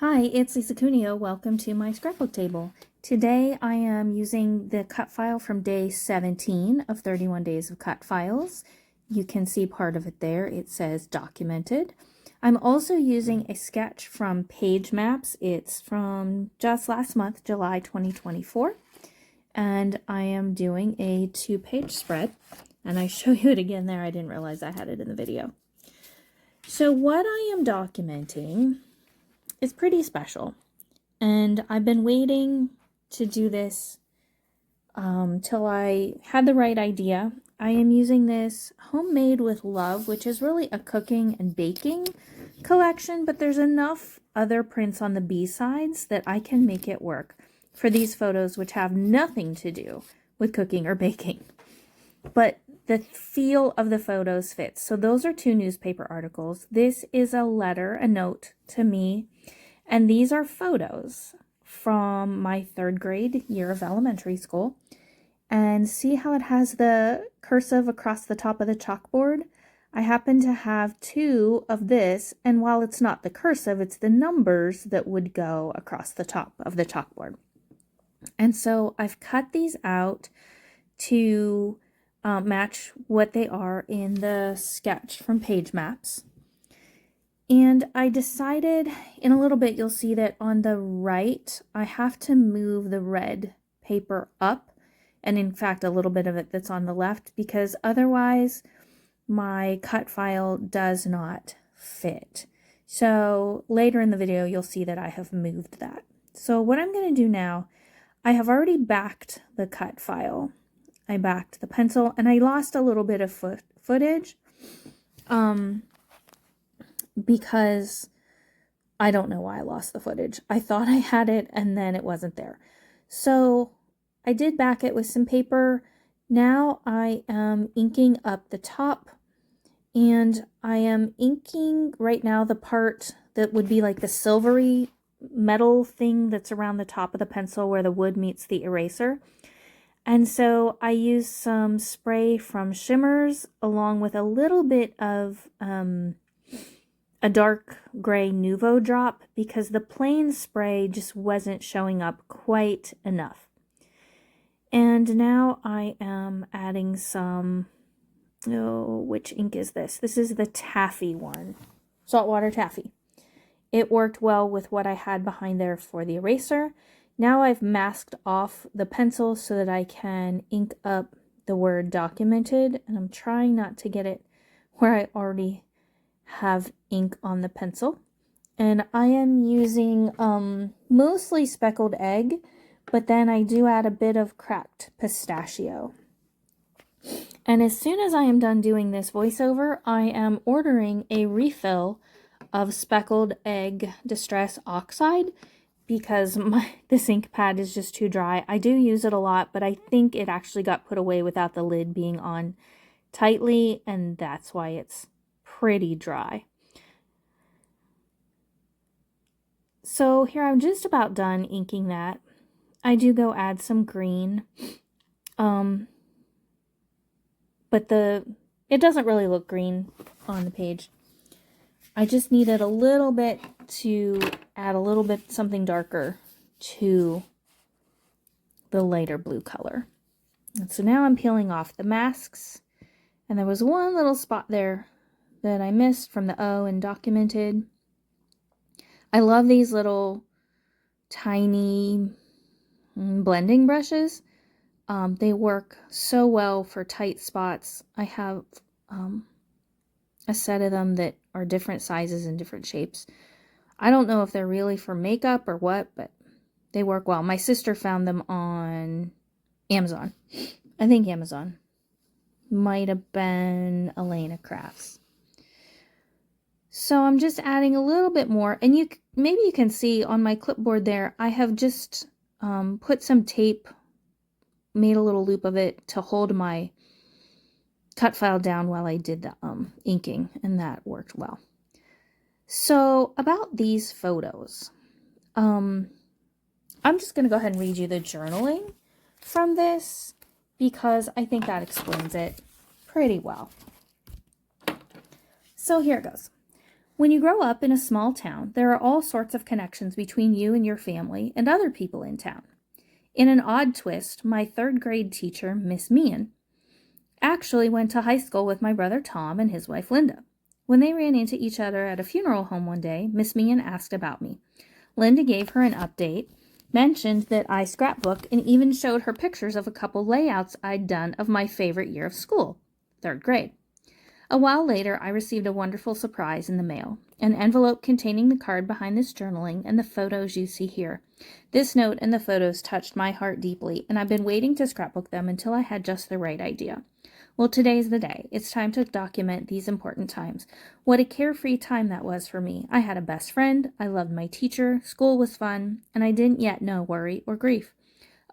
Hi, it's Lisa Cuneo. Welcome to my scrapbook table. Today I am using the cut file from day 17 of 31 days of cut files. You can see part of it there. It says documented. I'm also using a sketch from Page Maps. It's from just last month, July 2024. And I am doing a 2-page spread. And I show you it again there. I didn't realize I had it in the video. So what I am documenting is pretty special, and I've been waiting to do this till I had the right idea. I am using this Homemade with Love, which is really a cooking and baking collection, but there's enough other prints on the B-sides that I can make it work for these photos, which have nothing to do with cooking or baking. But the feel of the photos fits. So those are 2 newspaper articles. This is a letter, a note to me. And these are photos from my 3rd grade year of elementary school. And see how it has the cursive across the top of the chalkboard? I happen to have 2 of this, and while it's not the cursive, it's the numbers that would go across the top of the chalkboard. And so I've cut these out to match what they are in the sketch from Page Maps. And I decided, in a little bit, you'll see that on the right, I have to move the red paper up, and in fact, a little bit of it that's on the left, because otherwise my cut file does not fit. So later in the video, you'll see that I have moved that. So what I'm going to do now, I have already backed the cut file. I backed the pencil, and I lost a little bit of footage. Because I don't know why I lost the footage. I thought I had it and then it wasn't there. So I did back it with some paper. Now I am inking up the top, and I am inking right now the part that would be like the silvery metal thing that's around the top of the pencil where the wood meets the eraser. And so I used some spray from Shimmers along with a little bit of a dark gray Nouveau drop, because the plain spray just wasn't showing up quite enough. And now I am adding some, which ink is this? This is the taffy one, saltwater taffy. It worked well with what I had behind there for the eraser. Now I've masked off the pencil so that I can ink up the word documented, and I'm trying not to get it where I already have ink on the pencil. And I am using mostly speckled egg, but then I do add a bit of cracked pistachio. And as soon as I am done doing this voiceover, I am ordering a refill of speckled egg Distress Oxide, because this ink pad is just too dry. I do use it a lot, but I think it actually got put away without the lid being on tightly, and that's why it's pretty dry. So here I'm just about done inking that. I do go add some green, but it doesn't really look green on the page. I just needed a little bit to add a little bit something darker to the lighter blue color. And so now I'm peeling off the masks, and there was one little spot there that I missed from the O and documented. I love these little tiny blending brushes. They work so well for tight spots. I have a set of them that are different sizes and different shapes. I don't know if they're really for makeup or what, but they work well. My sister found them on Amazon. I think Amazon. Might have been Elena Crafts. So I'm just adding a little bit more, and maybe you can see on my clipboard there, I have just put some tape, made a little loop of it to hold my cut file down while I did the inking, and that worked well. So about these photos, I'm just going to go ahead and read you the journaling from this, because I think that explains it pretty well. So here it goes. When you grow up in a small town, there are all sorts of connections between you and your family and other people in town. In an odd twist, my 3rd grade teacher, Miss Meehan, actually went to high school with my brother Tom and his wife Linda. When they ran into each other at a funeral home one day, Miss Meehan asked about me. Linda gave her an update, mentioned that I scrapbook, and even showed her pictures of a couple layouts I'd done of my favorite year of school, 3rd grade. A while later, I received a wonderful surprise in the mail, an envelope containing the card behind this journaling and the photos you see here. This note and the photos touched my heart deeply, and I've been waiting to scrapbook them until I had just the right idea. Well, today's the day. It's time to document these important times. What a carefree time that was for me. I had a best friend, I loved my teacher, school was fun, and I didn't yet know worry or grief.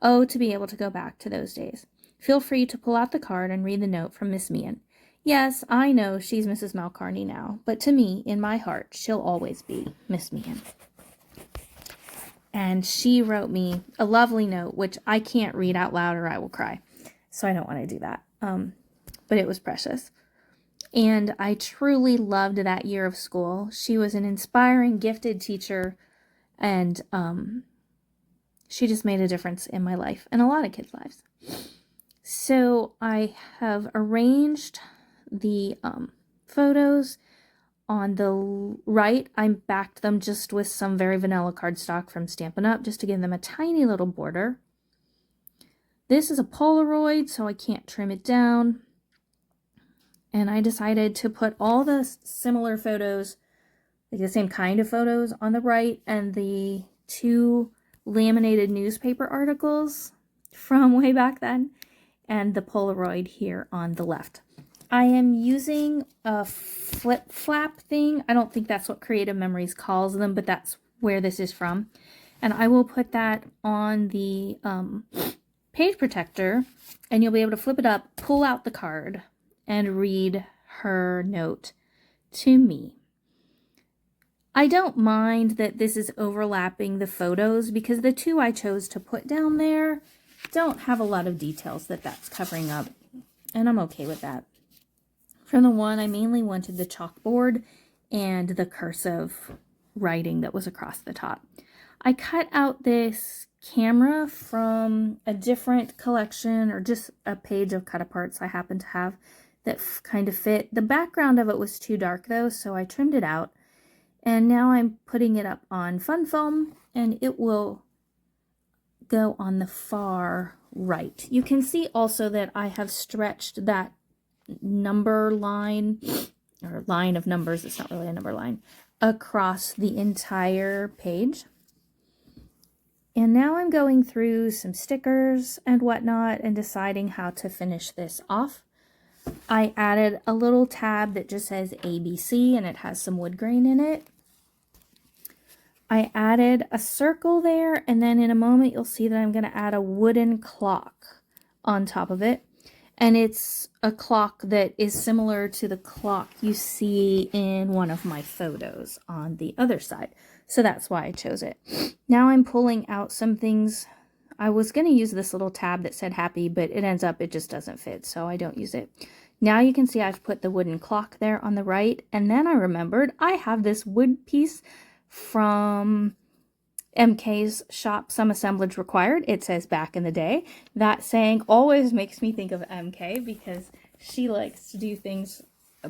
Oh, to be able to go back to those days. Feel free to pull out the card and read the note from Miss Meehan. Yes, I know she's Mrs. Malcarney now, but to me, in my heart, she'll always be Miss Meehan. And she wrote me a lovely note, which I can't read out loud or I will cry. So I don't want to do that. But it was precious. And I truly loved that year of school. She was an inspiring, gifted teacher, and she just made a difference in my life and a lot of kids' lives. So I have arranged the photos. On the right, I backed them just with some very vanilla cardstock from Stampin' Up! Just to give them a tiny little border. This is a Polaroid, so I can't trim it down. And I decided to put all the similar photos, like the same kind of photos, on the right, and the 2 laminated newspaper articles from way back then, and the Polaroid here on the left. I am using a flip flap thing. I don't think that's what Creative Memories calls them, but that's where this is from. And I will put that on the page protector, and you'll be able to flip it up, pull out the card, and read her note to me. I don't mind that this is overlapping the photos because the 2 I chose to put down there don't have a lot of details that's covering up, and I'm okay with that. For the one, I mainly wanted the chalkboard and the cursive writing that was across the top. I cut out this camera from a different collection, or just a page of cut-aparts I happen to have that kind of fit. The background of it was too dark though, so I trimmed it out. And now I'm putting it up on fun foam, and it will go on the far right. You can see also that I have stretched that number line, or line of numbers, it's not really a number line, across the entire page. And now I'm going through some stickers and whatnot and deciding how to finish this off. I added a little tab that just says ABC, and it has some wood grain in it. I added a circle there, and then in a moment you'll see that I'm going to add a wooden clock on top of it. And it's a clock that is similar to the clock you see in one of my photos on the other side. So that's why I chose it. Now I'm pulling out some things. I was going to use this little tab that said happy, but it ends up it just doesn't fit, so I don't use it. Now you can see I've put the wooden clock there on the right, and then I remembered I have this wood piece from MK's shop, Some Assemblage Required. It says back in the day. That saying always makes me think of MK because she likes to do things,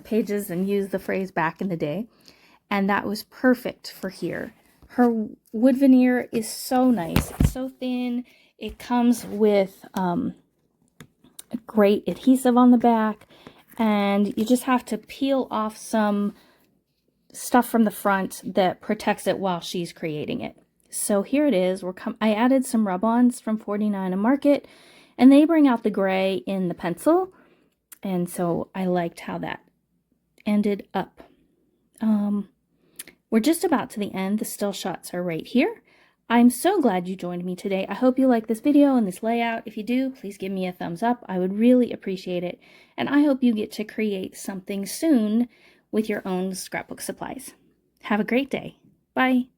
pages, and use the phrase back in the day. And that was perfect for here. Her wood veneer is so nice. It's so thin. It comes with a great adhesive on the back. And you just have to peel off some stuff from the front that protects it while she's creating it. So here it is. I added some rub-ons from 49 and Market, and they bring out the gray in the pencil. And so I liked how that ended up. We're just about to the end. The still shots are right here. I'm so glad you joined me today. I hope you like this video and this layout. If you do, please give me a thumbs up. I would really appreciate it. And I hope you get to create something soon with your own scrapbook supplies. Have a great day. Bye.